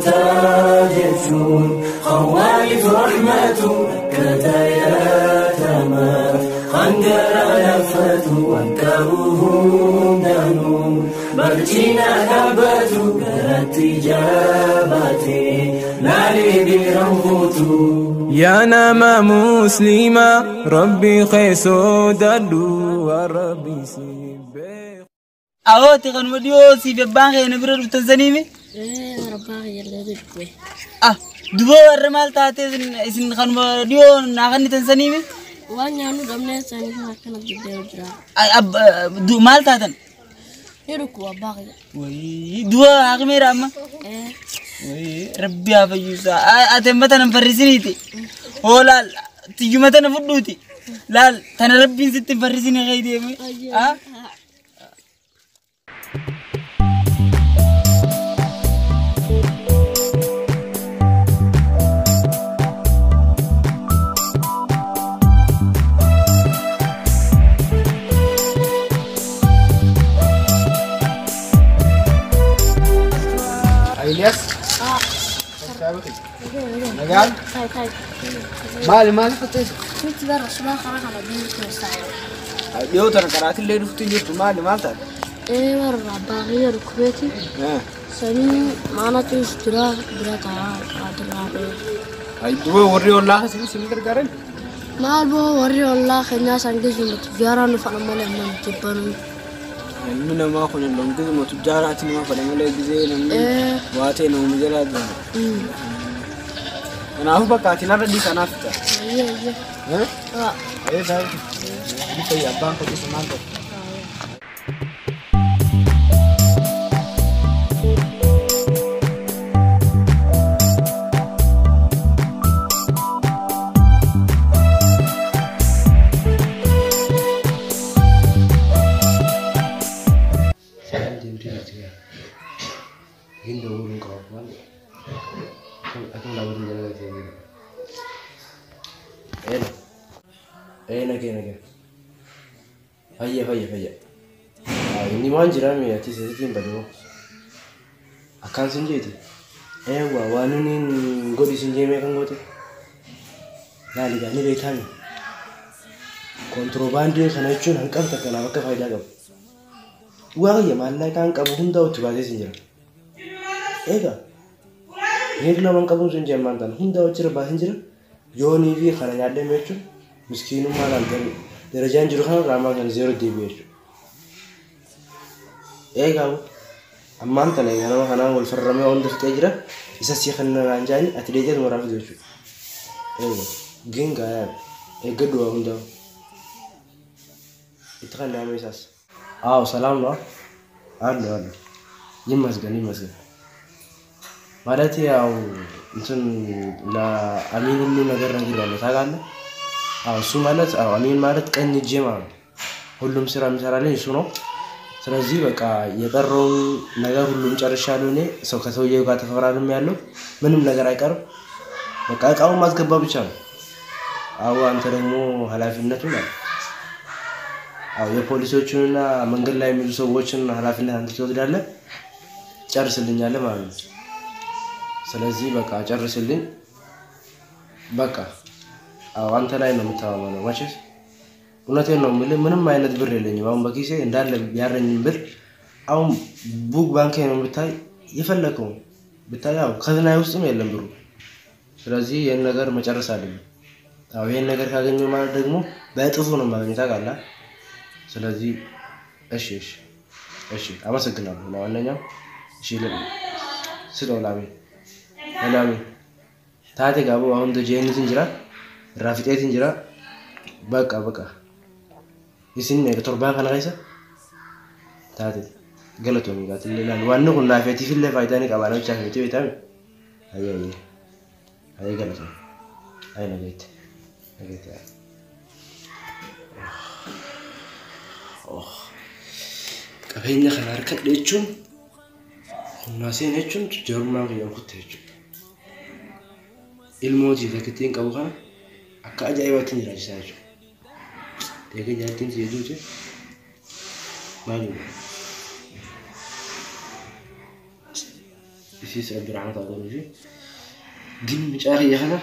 متاجسون خوالف رحمة كتايا تمات خنجر لفت وكاوهم دانون برجينا كعبة كرت جابتي نالي برموتو يا نما مسلمة ربي خيسو دادو وربي سيبه أوتي كان مديوسي ببانغ نبرر بتنزانيمي رباغ يلا دكوي دبو الرمال تاتي إسن كان مديو ناقني تنزانيمي وانيا نو دمنا ساني كنا جدا وجرا دو مال تاتن يركوا باغي وي دو أغمي راما وي ربي أفيوسا أتمتنا نفرسينيتي هولا تيجمتنا فدوتي لا تنا ربي ست فرسيني غيدي Elias? Nagaan? Maali fute? كنت برا صباح خرج على بيت مساعد Dhiyoo tana karaatiin illee dhuftii jirtu maal taate? ورا باغي ركبتي سني معنا تشترى برا Ay duba warri ollaa sin gargaaran? ما بو وري والله خلنا سانجز متجارة نفعل مال من جبران Namni namaa kun longis mootu jaaraati nama fadhamalee gizee namni waatee nama jala kanaafuu bakka ati narra dhiisanaaf ta'a. Taa'u. Bifa abbaan qotiisa maal ta'e? Hindu urung kau kan? Aku nggak urung jalan lagi ni. Nage. Hayya. Ini manjira mi ati sesuatu baru. Akan senjati. Wanu ni ngodi senjati mereka ngodi. Nali kan ni betan. Kontrobandi kana cun angkam tak kena apa faedah kau. Wah malah kan kamu Honda tu bagai senjati. Ini nama kamu senjata mantan Honda ucap bahasa senjata. Joni vi khana nyade mecu. Miskinu malam derajaan juruhan ramah kan 0 dB. Kau mantan khana wolfarame on the stage isa sih khana ranjani atleja muraf doju. Genga gedua Honda. Itu kan nama isas. Salam lo. Ado. ይመስገን ማለት ያው እንትን ለአሚን ሁሉ ነገር ነግሬያለሁ ታውቃለህ አው እሱ ማለት አው አሚን ማለት ቀኝ እጄ ማለት ሁሉም ስራ የሚሰራልኝ እሱ ነው ስለዚህ በቃ የቀረው ነገር ሁሉም ጨርሻለሁ እኔ ሰው ከሰውየው ጋር ተፈራርም ያለው ምንም ነገር አይቀርም በቃ እቃውን ማስገባ ብቻ ነው አው አንተ ደግሞ ኃላፊነቱ ነው አው የፖሊሶቹንና መንገድ ላይ የሚሉ ሰዎችን ኃላፊነት አንተ ትወስዳለህ ጨርስልኛለህ ማለት ነው ስለዚህ በቃ ጨርስልኝ በቃ አው አንተ ላይ ነው የምታወማው ማችስ እውነቴን ነው ምንም አይነት ብር የለኝም አሁን በኪሴ እንዳለ ያረኝም ብር አሁን ቡክ ባንክ ነው ብታይ የፈለከው ብታያው ከዝናይ ውስጥም የለም ብሩ ስለዚህ የኔ ነገር መጨረስ አለብኝ አው ይሄን ነገር ካገኘው ማለት ደግሞ በእጥፉ ነው ማግኘት ታውቃለህ ስለዚህ እሺ አመሰግናለሁ ለማንኛውም እሺ ስለላሚ ታቴ ጋቦ አሁን ደጀኒት እንጅራ ራፊጤት እንጅራ በቃ ይስኝ ነገር ባንክ አላይሰ ታቴ ገለቶኝ ጋር ትልላል ዋናው ሁላ ፈቲ ፊት ለፋይዳኒ ቀባላው ቻፈቲ በጣም አይ ገለቶ አይ ነገት ቀበኛ خلارك ደቹም ናሴነቹም ጀርማ ያንኩተቹ ilmooti zaktiin qabu kana akka ajaa'ibaatti ni raajisaa jechuudha. Deegee jaartiin jechuuti maali? Isis Abdurrahman taa'uu fi dimmi caarii kana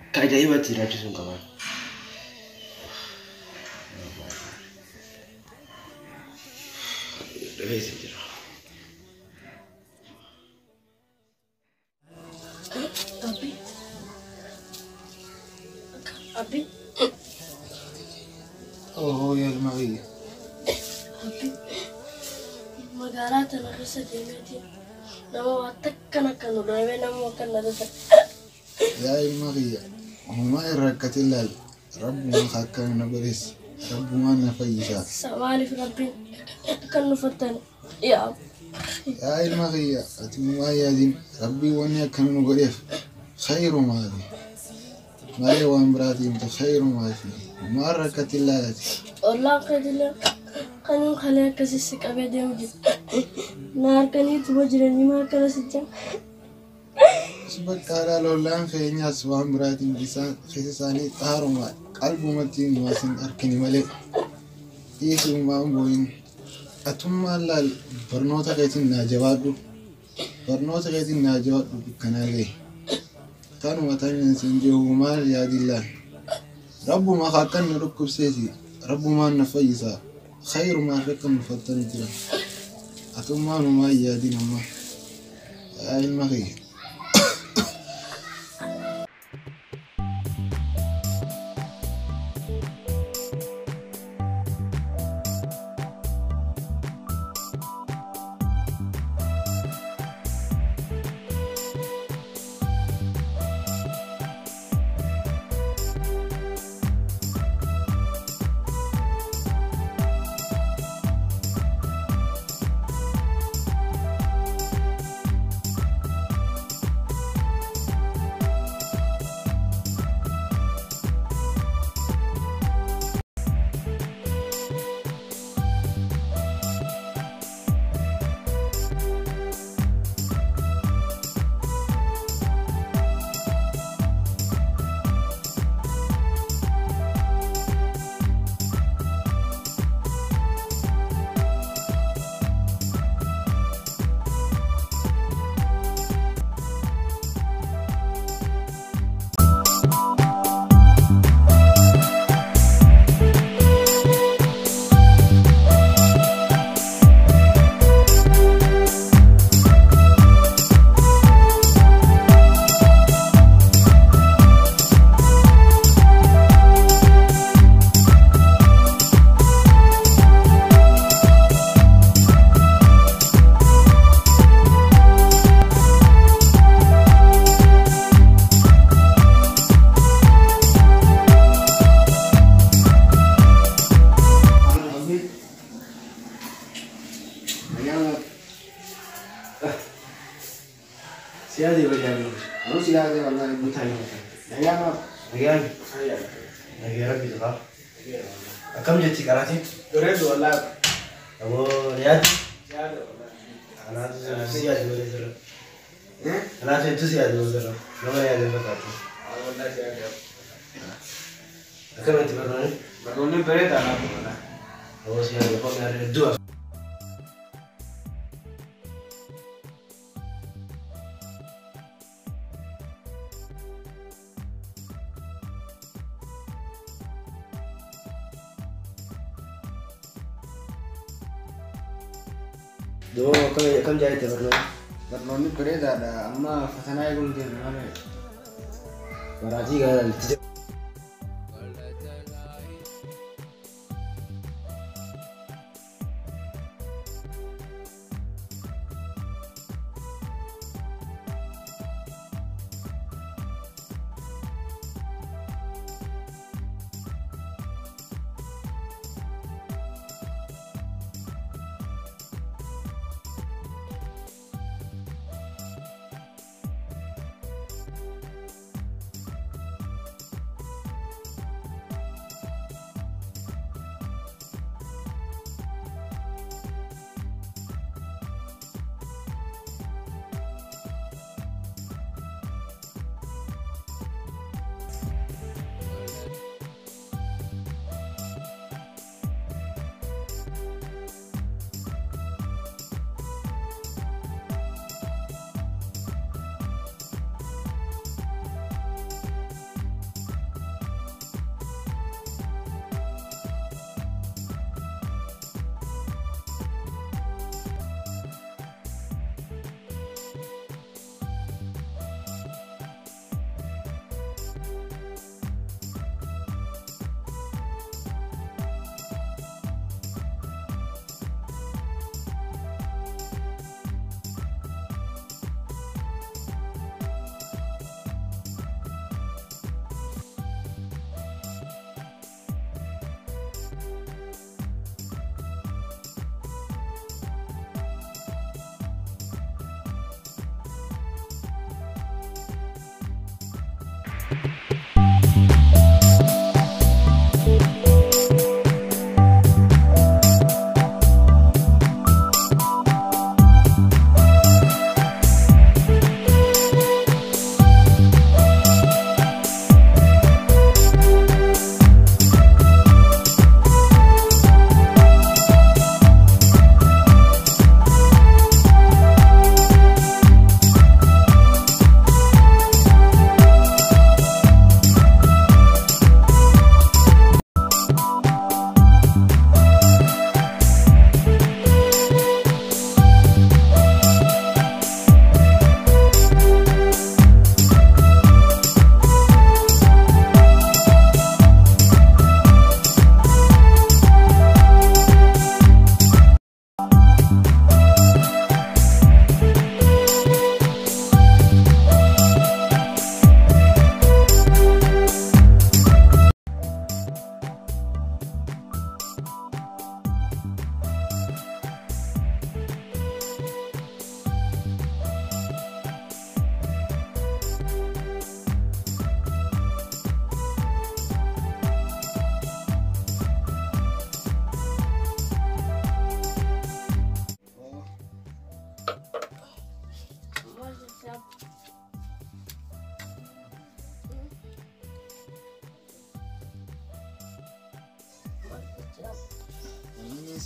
akka ajaa'ibaatti ni raajisuun qabaa. Reesi jira. Abi. Oh ya Maria. Abi. Magara tanah sedemati. Nama watak kan udah nama kan ada. Ya Maria. Mama irakatilal. Rabbu hakkan nabaris. Rabbu mana fayisa. Sawalif Rabbi kan nufatan. Ya. Ya Maria. Atimu ayadin. Rabbi wani kan nubarif. Khairu mali. مالي وامراتي خير ما في ما ركت الله والله قدلا قانون خليك كسيسك أبيض يوجد نار كنيت وجرني ما كلا سجى سبك على لولان خيني أسوأ امراتي خسساني طارما قلب متين واسن أركني ملك يسوع ما بوين أتم الله برنوتا كيتنا جوادو برنوتا كيتنا جوادو كناجي كانوا متانين سنجوا مال يا دلان رب ما خاكن ركب سيسي رب ما نفيسا خير ما ركن فتن جرا أتمان ما يا دين ما أي المغي سيادي بجاني أنا سيادة والله متعين أيام أجان أجي ربي تقال كم جتي كراتي؟ بريد والله أبو رياض سيادة والله أنا سيادي ولا زر أنا سيادي ولا زر ما يا زر بتاعتي والله سيادة كم أنت بروني؟ بروني بريد أنا والله أبو سيادي فوق هذا الدوا دو كم جاي تبرنا؟ بروني بريد أنا أما فتنا يقول دين أنا براتي قال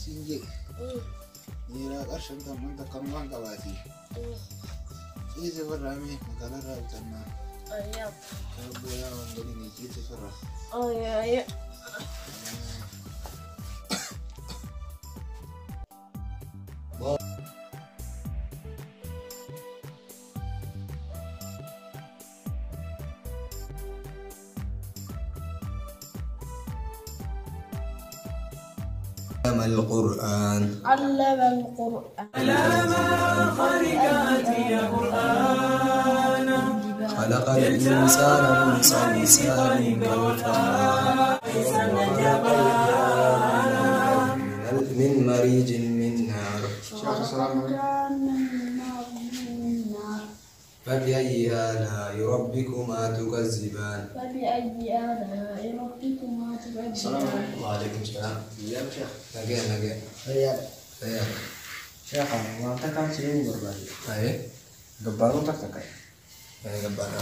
Sinje nira ƙarshen tamman ta kan wanka bati shi zai fara mai maganar rautar na karbo yawon gani ne ke tafara علم القرآن علم خلقت يا قرآن خلق الإنسان من صلصال كالفخار من مريج من نار. السلام عليكم. فبأي آلاء ربكما تكذبان فبأي آلاء ربكما تكذبان وعليكم السلام يا شيخ نجي Iya. يا Saya kan mata kan sering berbalik. ايه Gebarun tak kayak. يعني قبانا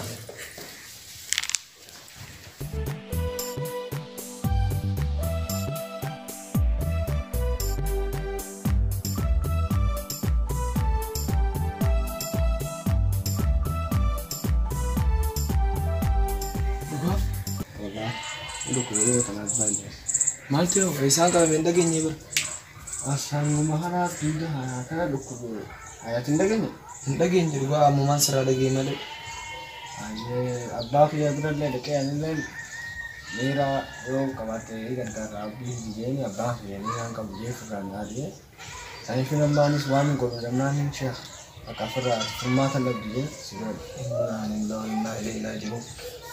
Wala. Udah kulit kan balik. مالتيو إيسان كان من دقيقة نيبر Asal ngumahara tidak haraka dukku. Ayat indagnya. دقيقة جروا أمو منصر دقيقة مالك Aje abba ki adra le ke anile mera yo kamate ikan ka rabi dijeni abba ki ni kan ka buje fura na dia. Sai fina bani swami ko ramna ni sheikh akafara firma ta labije sigar. إنا لله وإنا إليه راجعون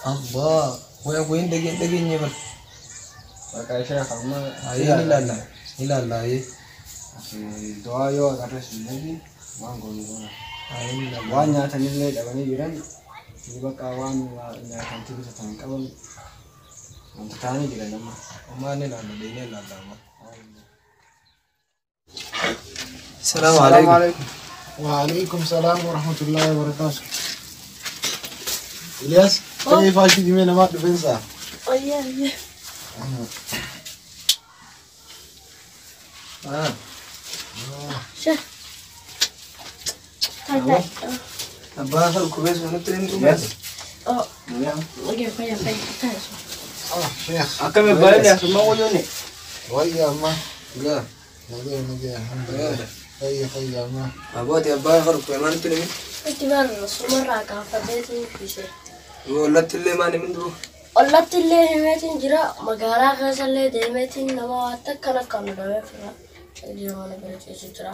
الله وين وين دقيقة نيبر Maka sheikh amma أيه لا لا أيه doa yo kata sini manggo ngona. أيه لا Wanya tanile da bani jiran juga kawan nya kan tu bisa tangkap. Untuk tani jiran nama. وما نلا دينا لا لا السلام عليكم وعليكم السلام ورحمة الله وبركاته. إلياس كيف عايش دي من ما تفنسا؟ Oh iya iya. Syekh. Tanya. أبا آخر كويس ونترين كويس Oh, oke, kayak tanya. شيخ Akan membalik ya semua wujudnya. ويا ما لا نجي الحمد لله. خيا ما أبوتي أبا آخر كويس ما نترين Ketiban sumarraa kaafateetiin fise. ولا تلي ما نمن دو Ollatti illee himeetiin jira magaalaa keessa illee deemeetiin nama waan akkana kan dhawee fira. Jira mana barachiisu jira.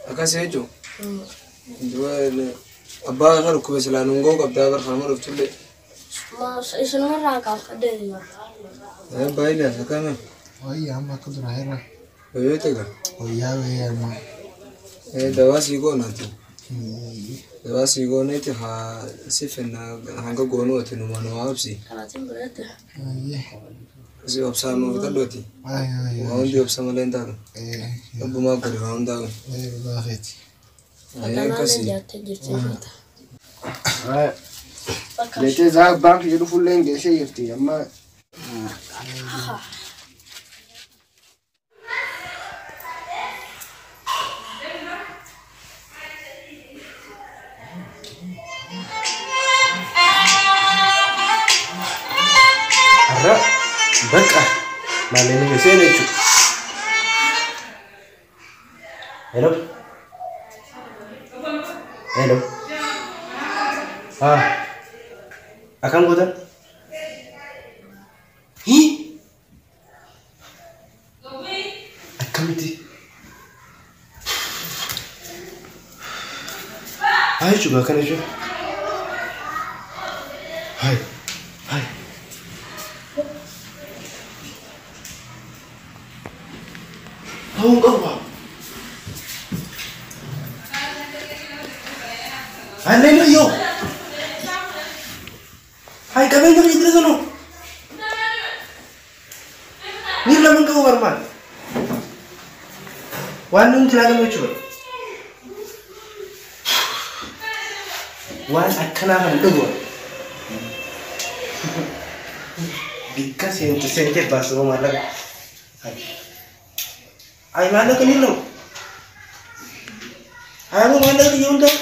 أكاسي جو دوال أبا آخر كويس لا نونغو قبضة آخر خامر وفتلي Isumarraa kaafateetiin jira. أبا إلي أسكامي ويا ما كدر هيرا ويوتك ويا ما دواسي يقول ناتي دواسي يقول ناتي ها سيفن هنگا قونو أتنو منو عابسي Kanaatiin biratti. سي أبسانو تلوتي أي وهندي أبسان ملين دارو أبو ما قري هون دارو باخيتي Kanaalee كاسي jaattee jirti jirta. Bakka Lete za bank jiru fullen ge sai yafti amma Arra baka malene ge sai ne chu. Hello. Hello. Akan kota? Hi? Akan miti. Hai juga kan itu. Hai. Hai. Tahu enggak, Pak? Aneh lah, yo. Hai kami nak itu sana. Ni lamun kau warman. Wanun telaga macam. Wan akana handu. Bikas yang tersengket bahasa malam. Ay mana kini lo? Aku mana kini untuk?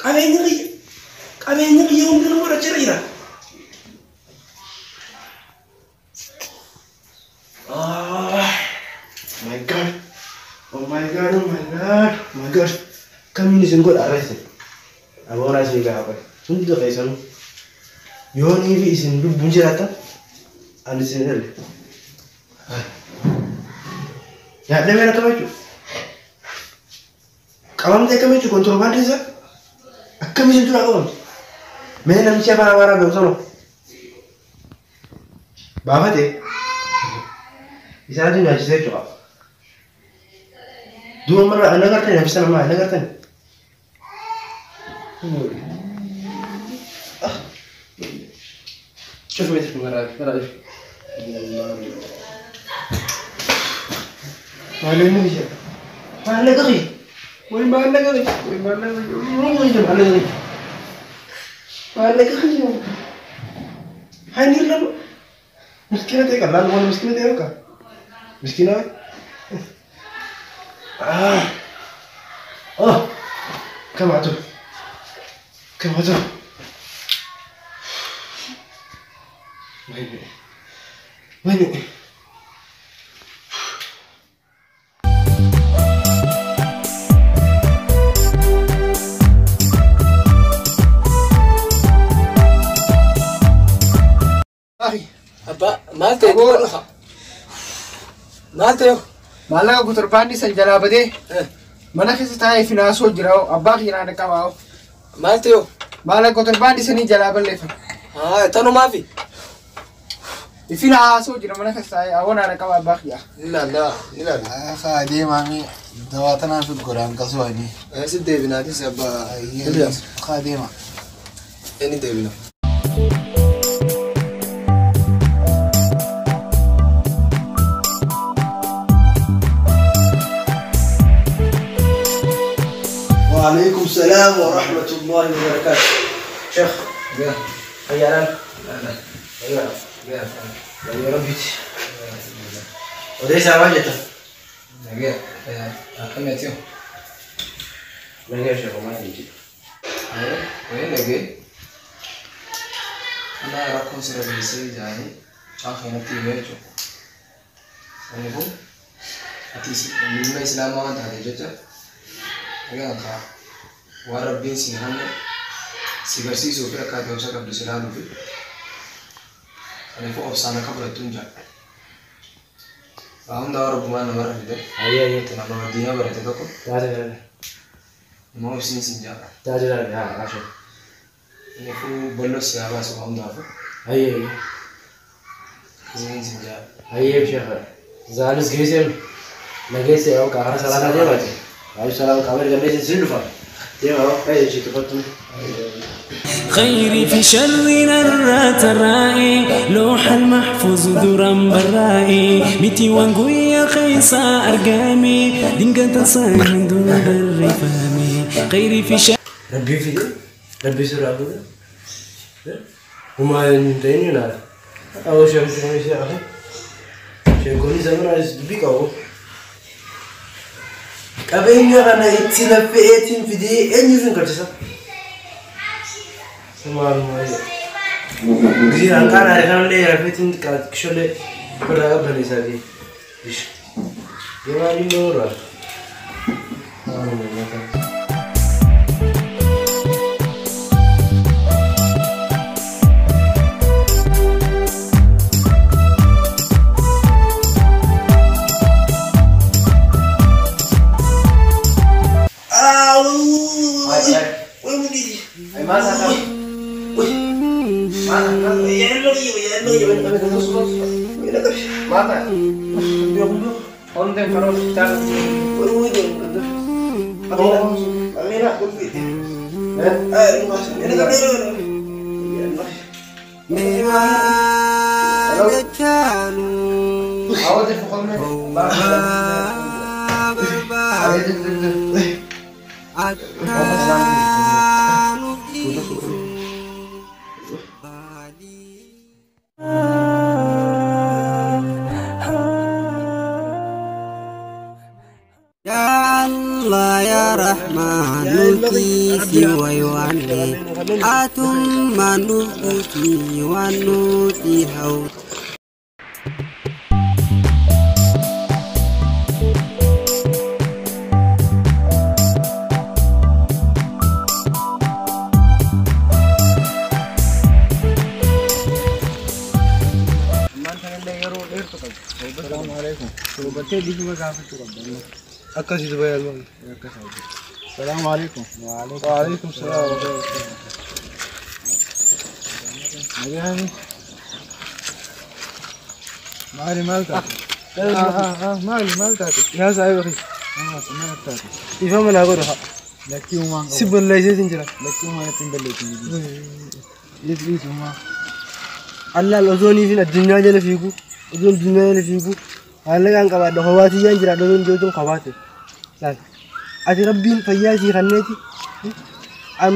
Kami ini yang dulu baru cerita. My God, oh my God, oh my God, oh my God. Kami ni sungguh arrest. Abang rasa ni apa? Sungguh kayak sana. Yo ni bi isin du bunyi rata. Anda sendiri. Ya, ada mana kamu tu? Kamu tak kamu tu kontrol banding sah? Kami sentuh aku. Mana nama siapa nama orang bersama? Bapak deh. Bisa aja nggak sih coba? دوما مرة أنا قرتني في سنة معي أنا قرتني شوف بيتك من وراك ترى ما له نيجي ما له قضي وين ما له قضي وين ما له قضي ما له قضي هاي نيرنا مسكينة تيجا لا نقول مسكينة تيجا مسكينة كم عدو وين Abba, malte dubarha. Malte yo. Mallaqa kuturbaanni san jalaa badee mana keessa taa'ee finaasoo jiraa'u abbaa kiyyaan akka baa'u. Malte yo. Mallaqa kuturbaanni sanii jalaa balleeffame. Tanumafi. Ifina haasoo jira mana keessa taa'ee awwaan akka baa'u abbaa kiyyaa. Ilalla. Haa deemaami dawaa tanaan fi goraan qasuwani. Si deebinaatis abba. Haa deema. Inni deebina. وعليكم السلام ورحمة الله وبركاته شيخ هيا أهلا أيوة يا ربي وليس عواجته كم يتيو من غير شيخ ما يجي وين لقي أنا أراكم سر بيسي جاني شاخ ينتي بيجو أنا بو أتيسي من ما إسلام ما أنت هذا جتا أنا كا وربين سيهان سيغرسي سوفي أكاد يوسف عبد السلام في أنا فوق أفسانا قبل التنجا فهم دار ربما نمر في ده أيه تنام مدينة بريت تكو تعال ما هو سين سنجا تعال يا عاشر أنا فوق بلوس سيابا سوهم دافو أيه سين سنجا أيه شيخ زالس جيسم نجيسي أو كهرباء سلامة جماعتي أي سلام كامل جماعتي سيلفا يا أي شيء تفضل خيري في شرنا الرات الرائي لوح المحفوظ درام برائي ميتي وانقويا خيسا أرقامي دينك تصاين دون الرفامي خيري في شر ربي في ربي سر أبوه وما ينتهي نار أو شيء أخي شيء كوني زمان عايز بيكاو كابين أنا إتنا في إتين في دي إني فين كرتسا سمعنا كثير أنكار على كلام ليه رفيتين كشلة برا بني سادي إيش يواني نورا يا الله يا رحمن نوتي ويواني أتم نوتي ونوتي هوت السلام عليكم. أكاسي دبي الون. السلام عليكم. وعليكم السلام ورحمة الله. مجاني. مالي مالك. مالي مالك. يا سعيد أخي. Mana taate. Ifa mana godha. Lakkii uumaan qabu. Si balleessee sin jira. Lakkii uumaan ittiin balleessin. Dhiis uumaa. Allaal osoo niifin addunyaa jala fiigu. Osoo addunyaa jala fiigu. Maallaqaan qabaadha. Hobaatiyyaan jira. Osoo hin jootuun qabaate. Laal. Ati rabbiin fayyaa sii kanneeti.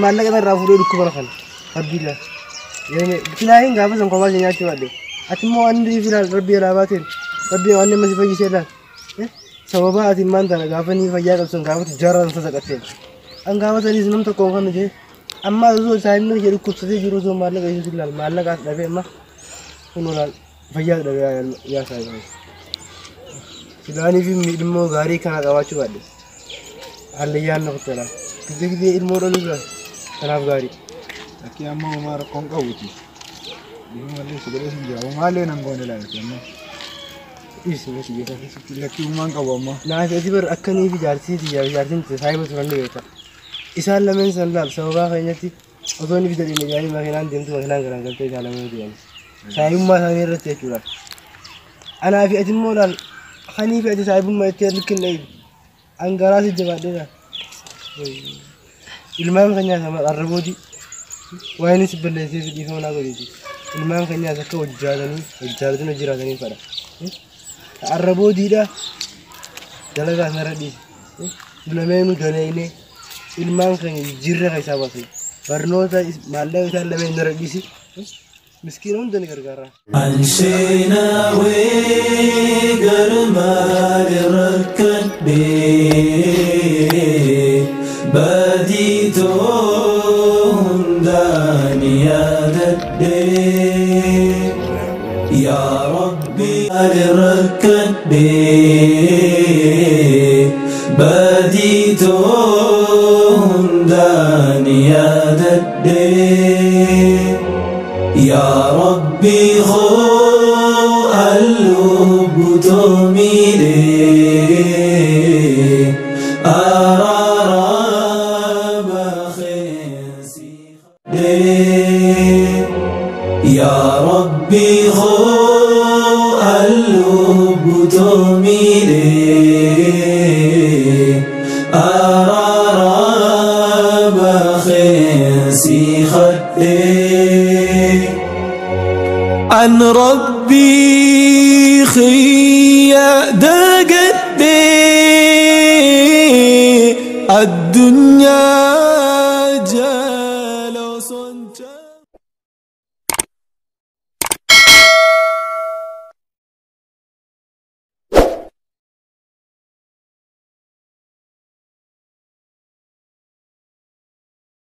Maallaqa irraa fuudhee dhukkuba kana. Rabbii laal. Filaayin gaafa san kophaa ishee nyaachuu baadde. Ati immoo waan inni filaal rabbii alaa baateen. Rabbii waan nama si fayyisee laal. Sababa ati maan tana gaafa ni fayyaa qabsan gaafa tijaaraan isa saqatteen. An gaafa saniis nam tokkoon kan jee. Amma osoo saayimni ishee dhukkubsatee jiru osoo maallaqa ishee laal maallaqaas dhabee amma kunoo laal fayyaa dhabee yaa saayimni. Filaanii fi miidhimmoo gaarii kana qabaachuu baadde. Hallayyaan na kutte laal. Gidee ilmoo dhaluu laal. Kanaaf gaarii. Lakkii amma uumaa rakkoon qabuuti. Dhimma malee si godhee sin jira. Uumaallee nan goone laayiti amma. Dhiisuma si beekaa. Lakkii uumaan qabu amma. Naaf ati bar akkanii fi jaartiin saayiba turan ni beeka. Isaan lameen san laal sababaa keenyatti osoo inni fidadhiin ijaanii makiinaan deemtu makiinaan garaan galtee isaan lameen deemu. Saayibummaa isaanii irratti jechuudha. Anaa fi ati immoo laal kanii fi ati saayibummaa itti hirkin dha'iin. Angaraa si jabaadhee laal. Ilmaan kan nyaataman arrabooti. Waan inni si balleessee fi dhiifama naa godheeti. Ilmaan kan nyaata akka hojjaalatanii jiraatanii fadha. Arrabootiidha. Dalagaa sana dhiisi. Lameenuu daleeynee ilmaan keenya jirra kan isaa baasan. Barnoota maallaqa isaan lameen nara dhiisi. Miskiina hunda ni gargaara. Ansheena wee garmaal rakkadhee baditoo hundaani yaadadhee yaa Rabbi rakkadhee baditoo hundaani yaadadhee yaa Rabbi hoo allubutoo miidhee araarama kheensi khadhee yaa Rabbi hoo allubutoo miidhee araarama kheensi khadhee عن ربي خيا دقدي الدنيا